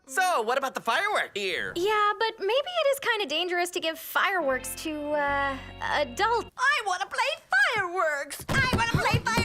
So, what about the firework here? Yeah, but maybe it is kind of dangerous to give fireworks to, adults. I want to play fireworks. I want to play fireworks.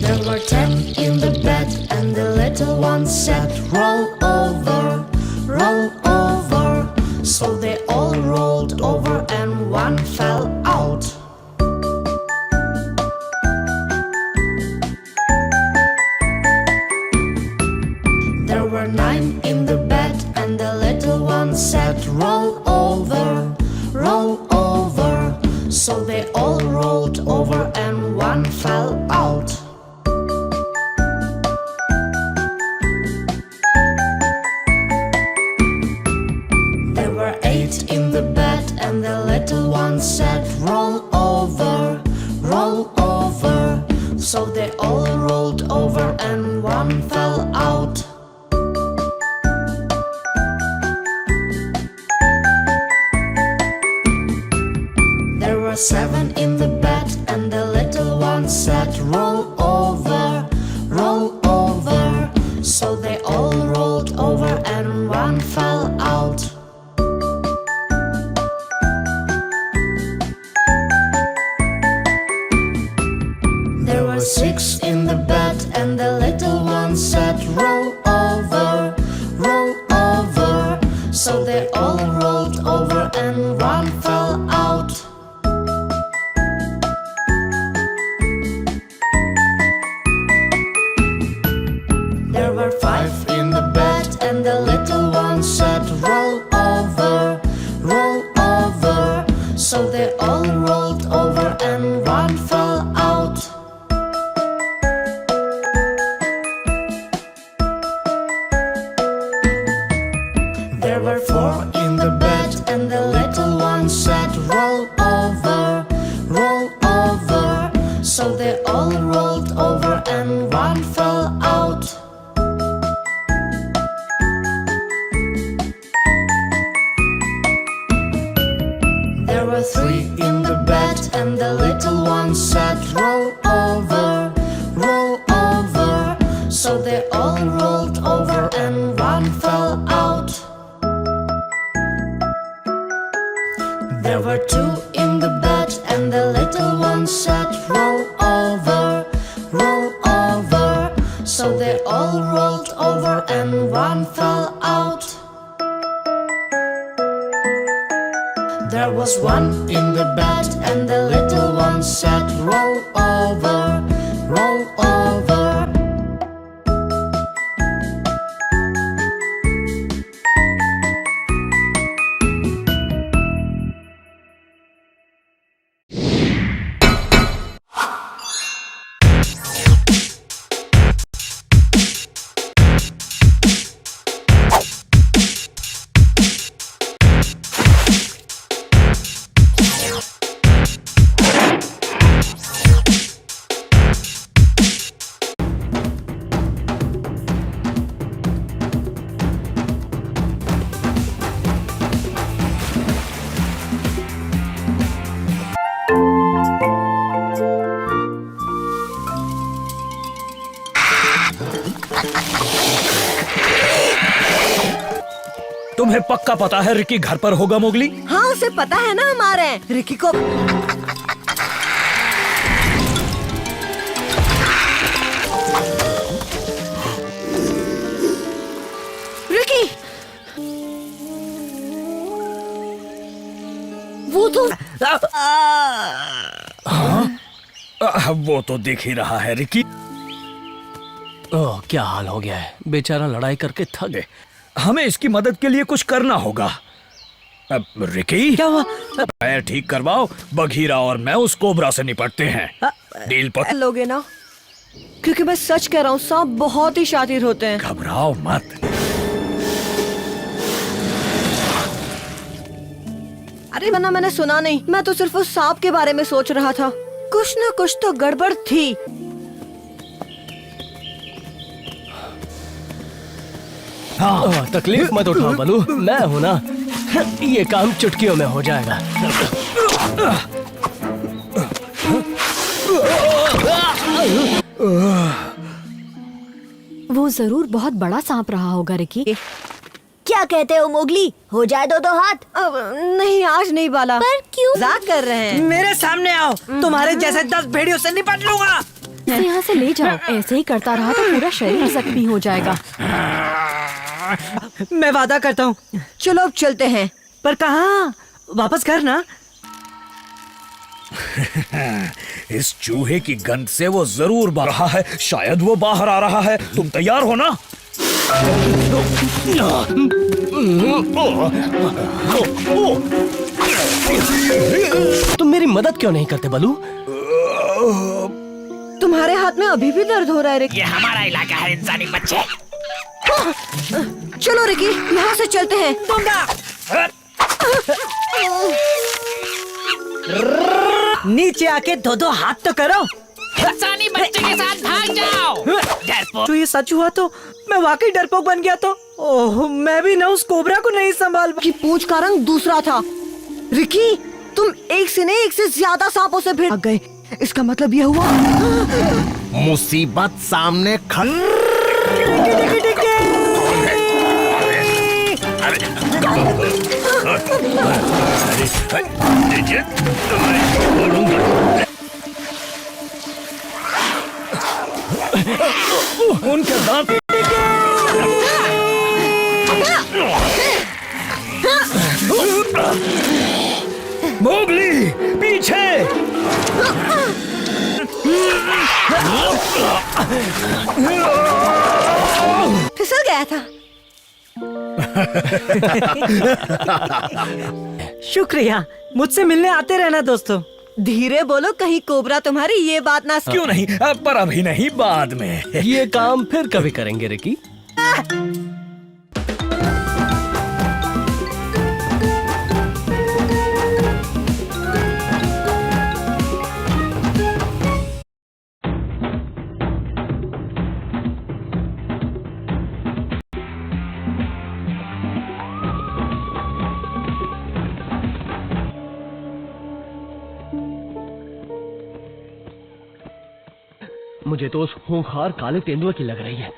There were 10 in the bed, and the little one said, roll over, roll over. So they all rolled over, and one fell out. There were 9 in the bed, and the little one said, roll over, roll over. So they all rolled over, and one fell out. There were 8 in the bed, and the little one said, roll over, roll over. So they all rolled over, and one fell out. There were 7 in the bed, and the little one said, roll over, roll over. So they all rolled over, and one fell out. There were 6 in the bed, and the little one said, roll over, roll over. So they all rolled over, and one fell out. There were 5 in the bed, and the little one said, roll over, roll over. So they all rolled over, and one fell out. There were 4 in the bed, and the little one said, roll over, roll over. So they all rolled over, and one fell out. There were 3 in the bed, and the little one said, roll over, roll over. So they all rolled over, and one fell out. There were 2 in the bed, and the little one said, roll over, roll over. So they all rolled over, and one fell out. There was 1 in the bed, and the little one said, roll over, roll over. तुम्हें पक्का पता है Ricky घर पर होगा Mowgli? हाँ, उसे पता है ना हमारे रिकी को। रिकी, वो तो वो तो दिख ही रहा है रिकी। ओह, क्या हाल हो गया है, बेचारा लड़ाई करके थक गए। हमें इसकी मदद के लिए कुछ करना होगा। रिकी, क्या हुआ? पैर ठीक करवाओ, बघीरा और मैं उस कोबरा से निपटते हैं। डील पर लोगे ना? क्योंकि मैं सच कह रहा हूँ, सांप बहुत ही शातिर होते हैं। घबराओ मत। अरे वरना मैंने सुना नहीं, मैं तो सिर्फ उस सांप के बारे में सोच रहा था। कुछ ना कुछ तो गड़बड़ थी। हाँ तकलीफ मत उठाओ बलू, मैं हूं ना, ये काम चुटकियों में हो जाएगा। वो जरूर बहुत बड़ा सांप रहा होगा रिकी। क्या कहते हो मोगली, हो जाए दो हाथ? अब नहीं, आज नहीं बाला। पर क्यों? मजाक कर रहे हैं। मेरे सामने आओ, तुम्हारे जैसे 10 भेड़ियों से निपट लूंगा। इसे यहाँ से ले जाओ, ऐसे ही करता रहा तो पूरा शरीर जख्मी हो जाएगा। मैं वादा करता हूँ। चलो अब चलते हैं। पर कहाँ? वापस घर ना। इस चूहे की गंध से वो जरूर बाहर रहा है, शायद वो बाहर आ रहा है। तुम तैयार हो ना? तुम मेरी मदद क्यों नहीं करते बलू? तुम्हारे हाथ में अभी भी दर्द हो रहा है रिकी। ये हमारा इलाका है इंसानी बच्चे। चलो रिकी, यहाँ से चलते हैं। नीचे आके दो हाथ तो करो। इंसानी बच्चे के साथ भाग जाओ। डरपोक। तो ये सच हुआ तो मैं वाकई डरपोक बन गया तो ओह, मैं भी ना उस कोबरा को नहीं संभाल। की पूंछ का रंग दूसरा था। रिकी, तुम एक से नहीं एक से ज्यादा सांपों से भिड़ गए। इसका मतलब यह हुआ मुसीबत सामने उनके दांत। मोगली पीछे। फिसल गया था। शुक्रिया, मुझसे मिलने आते रहना दोस्तों। धीरे बोलो, कहीं कोबरा तुम्हारी ये बात ना क्यों नहीं, पर अभी नहीं, बाद में। ये काम फिर कभी करेंगे रिकी। मुझे तो उस खूंखार काले तेंदुए की लग रही है।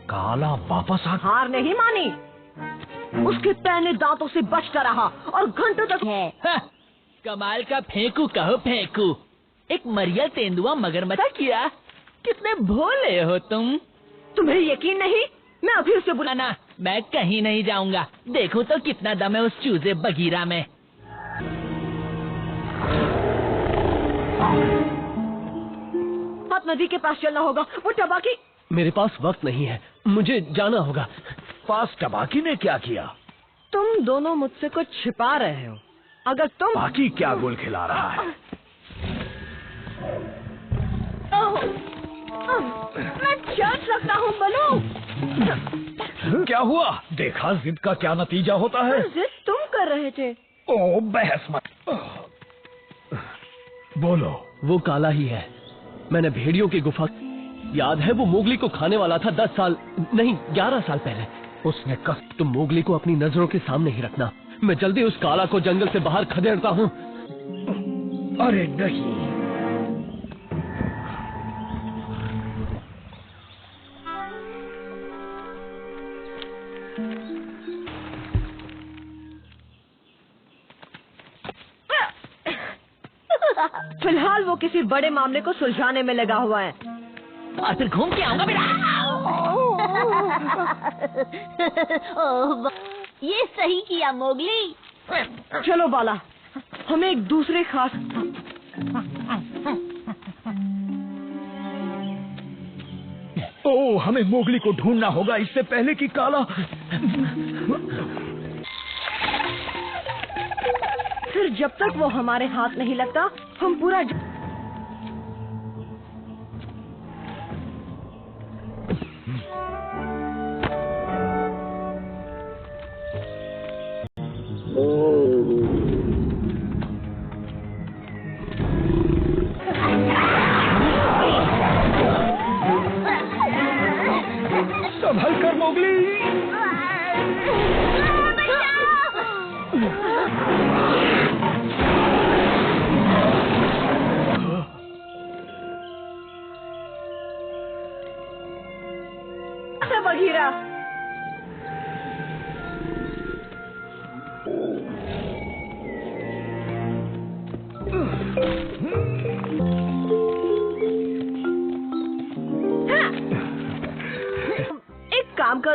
काला वापस आ। हार नहीं मानी, उसके पैने दांतों से बचता रहा और घंटों तक है। कमाल का फेंकू कहो फेंकू, एक मरियल तेंदुआ मगरमच्छ किया। कितने भोले हो तुम। तुम्हें यकीन नहीं? मैं अभी उसे बुलाना, मैं कहीं नहीं जाऊंगा। देखो तो कितना दम है उस चूजे बगीरा में। नदी के पास चलना होगा। वो टबाकी। मेरे पास वक्त नहीं है, मुझे जाना होगा। पास टबाकी ने क्या किया? तुम दोनों मुझसे कुछ छिपा रहे हो। अगर तुम बाकी क्या गुल खिला रहा है? मैं चल सकता हूँ बलू। क्या हुआ? देखा जिद का क्या नतीजा होता है। जिद तुम कर रहे थे। ओ बहस मत। बोलो। वो काला ही है। मैंने भेड़ियों की गुफा, याद है वो मोगली को खाने वाला था 10 साल नहीं 11 साल पहले। उसने कहा तुम मोगली को अपनी नजरों के सामने ही रखना, मैं जल्दी उस काला को जंगल से बाहर खदेड़ता हूँ। अरे नहीं। फिलहाल वो किसी बड़े मामले को सुलझाने में लगा हुआ है। और फिर घूम के आऊंगा मेरा। ये सही किया मोगली। चलो बाला, हमें एक दूसरे खास ओ, हमें मोगली को ढूंढना होगा इससे पहले कि काला। फिर जब तक वो हमारे हाथ नहीं लगता हम पूरा संभल कर मोगली।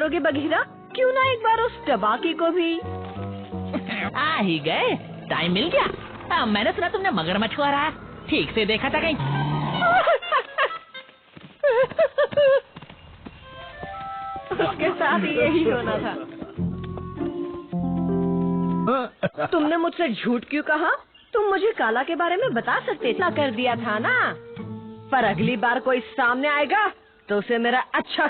करोगे बघीरा? क्यों ना एक बार उस टबाकी को भी? आ ही गए, टाइम मिल गया। मैंने सुना तुमने मगरमच्छ को हराया, ठीक से देखा था कहीं? उसके साथ यही होना था। तुमने मुझसे झूठ क्यों कहा? तुम मुझे काला के बारे में बता सकते थे, कर दिया था ना। पर अगली बार कोई सामने आएगा तो उसे मेरा अच्छा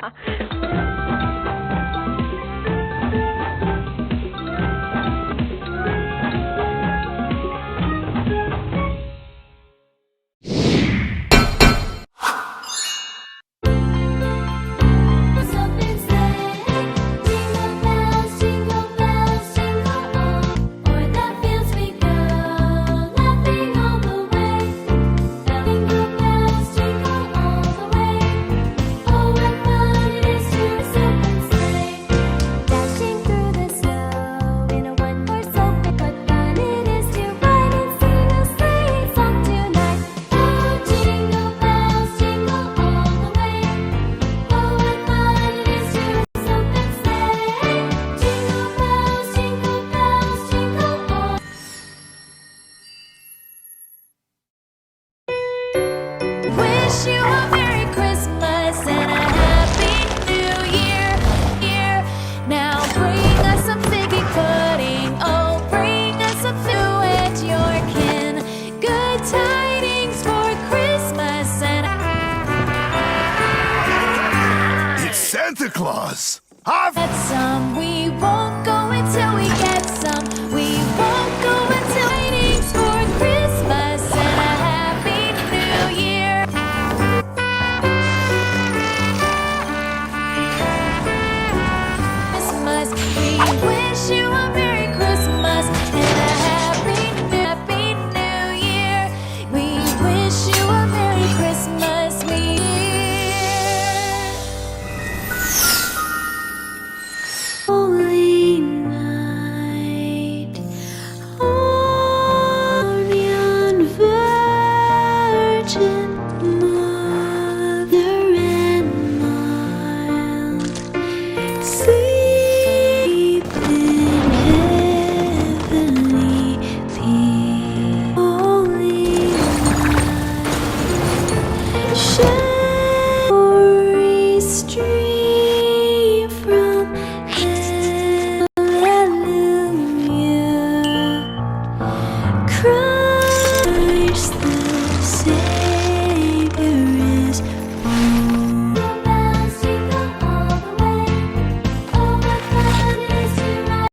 Wish you a Merry Christmas and a Happy New Year. Now bring us some figgy pudding. Oh, bring us some food and your kin. Good tidings for Christmas and It's Santa Claus! get some. We won't go until we get some. We won't go until tidings for Christmas and a Happy New Year. Christmas, we wish you a Merry Christmas and a Happy New Year. We wish you a Merry Christmas. Holy night, on Virgin Mother and mild, sleep in heavenly peace. Holy night, showery stream from Hallelujah, Christ